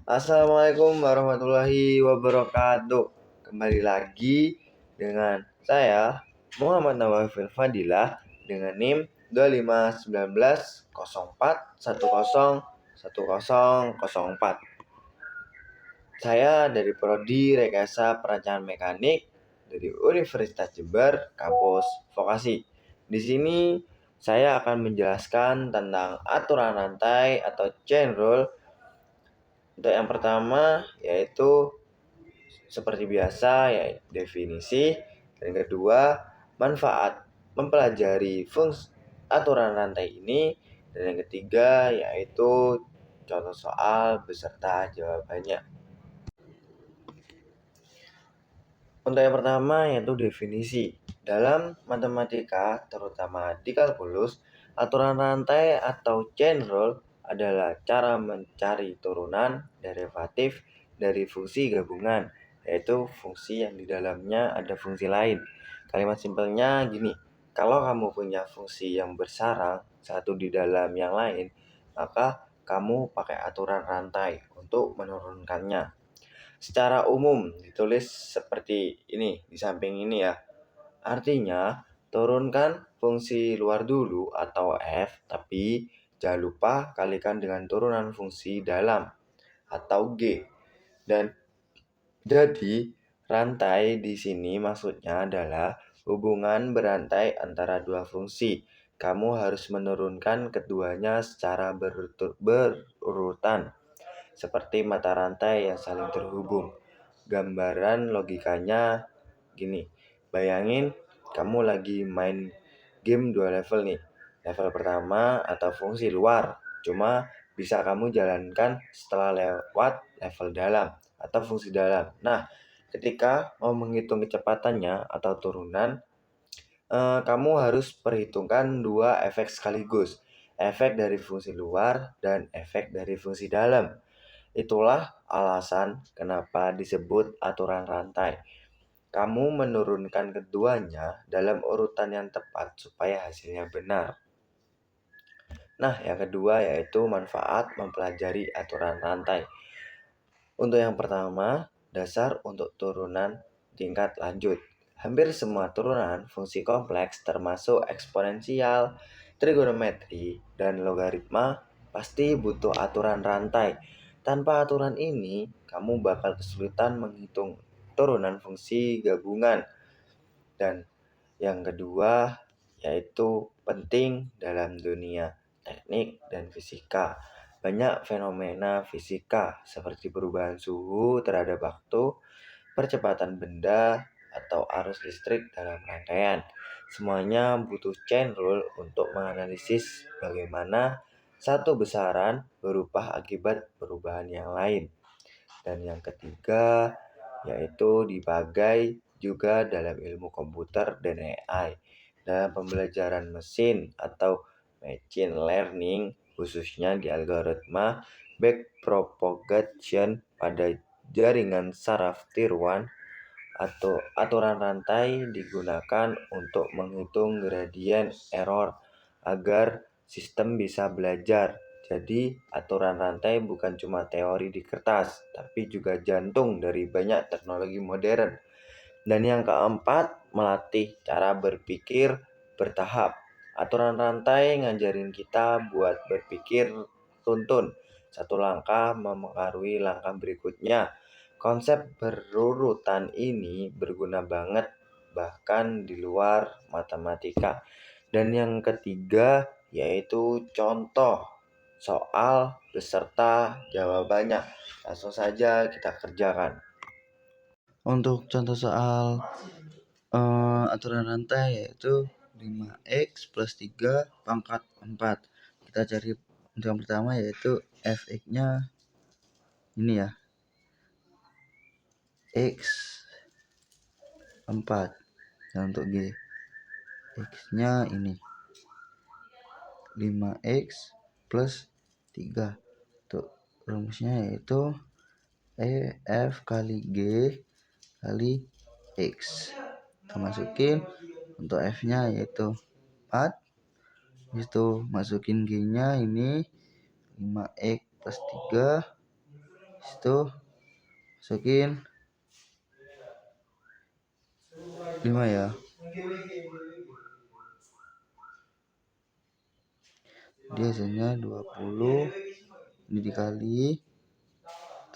Assalamualaikum warahmatullahi wabarakatuh. Kembali lagi dengan saya Muhammad Nawafil Fadilah dengan NIM 251904101004. Saya dari Prodi Rekayasa Perancangan Mekanik dari Universitas Jember, kampus Vokasi. Di sini saya akan menjelaskan tentang aturan rantai atau chain rule. Untuk yang pertama yaitu seperti biasa ya definisi, dan kedua manfaat mempelajari fungsi aturan rantai ini, dan yang ketiga yaitu contoh soal beserta jawabannya. Untuk yang pertama yaitu definisi. Dalam matematika, terutama di kalkulus, aturan rantai atau chain rule adalah cara mencari turunan derivatif dari fungsi gabungan, yaitu fungsi yang di dalamnya ada fungsi lain. Kalimat simpelnya gini, kalau kamu punya fungsi yang bersarang satu di dalam yang lain, maka kamu pakai aturan rantai untuk menurunkannya. Secara umum ditulis seperti ini di samping ini ya. Artinya, turunkan fungsi luar dulu atau F, tapi jangan lupa kalikan dengan turunan fungsi dalam atau G. Dan jadi, rantai di sini maksudnya adalah hubungan berantai antara dua fungsi. Kamu harus menurunkan keduanya secara berurutan, seperti mata rantai yang saling terhubung. Gambaran logikanya gini, bayangin kamu lagi main game 2 level nih. Level pertama atau fungsi luar, cuma bisa kamu jalankan setelah lewat level dalam atau fungsi dalam. Nah, ketika mau menghitung kecepatannya atau turunan, kamu harus perhitungkan dua efek sekaligus, efek dari fungsi luar dan efek dari fungsi dalam. Itulah alasan kenapa disebut aturan rantai. Kamu menurunkan keduanya dalam urutan yang tepat supaya hasilnya benar. Nah, yang kedua yaitu manfaat mempelajari aturan rantai. Untuk yang pertama, dasar untuk turunan tingkat lanjut. Hampir semua turunan fungsi kompleks termasuk eksponensial, trigonometri, dan logaritma pasti butuh aturan rantai. Tanpa aturan ini, kamu bakal kesulitan menghitung turunan fungsi gabungan. Dan yang kedua yaitu penting dalam dunia teknik dan fisika. Banyak fenomena fisika seperti perubahan suhu terhadap waktu, percepatan benda, atau arus listrik dalam rangkaian. Semuanya butuh chain rule untuk menganalisis bagaimana satu besaran berubah akibat perubahan yang lain. Dan yang ketiga yaitu dipakai juga dalam ilmu komputer dan AI. Dalam pembelajaran mesin atau machine learning, khususnya di algoritma backpropagation pada jaringan saraf tiruan, atau aturan rantai digunakan untuk menghitung gradien error agar sistem bisa belajar. Jadi, aturan rantai bukan cuma teori di kertas, tapi juga jantung dari banyak teknologi modern. Dan yang keempat, melatih cara berpikir bertahap. Aturan rantai ngajarin kita buat berpikir tuntun. Satu langkah memengaruhi langkah berikutnya. Konsep berurutan ini berguna banget bahkan di luar matematika. Dan yang ketiga yaitu contoh soal beserta jawabannya. Langsung saja kita kerjakan. Untuk contoh soal aturan rantai yaitu 5x plus 3 pangkat 4. Kita cari untuk yang pertama yaitu fx-nya ini ya, x 4. Dan untuk g, x-nya ini 5x plus 3. Untuk rumusnya yaitu f kali g kali x. Kita masukin untuk f-nya yaitu 4. Itu masukin g-nya ini 5x plus 3 Situ masukin 5 ya. Dia hasilnya 20, ini dikali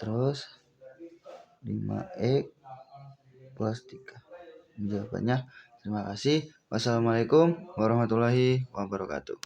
terus 5x plus 3. Ini jawabannya. Terima kasih. Wassalamualaikum warahmatullahi wabarakatuh.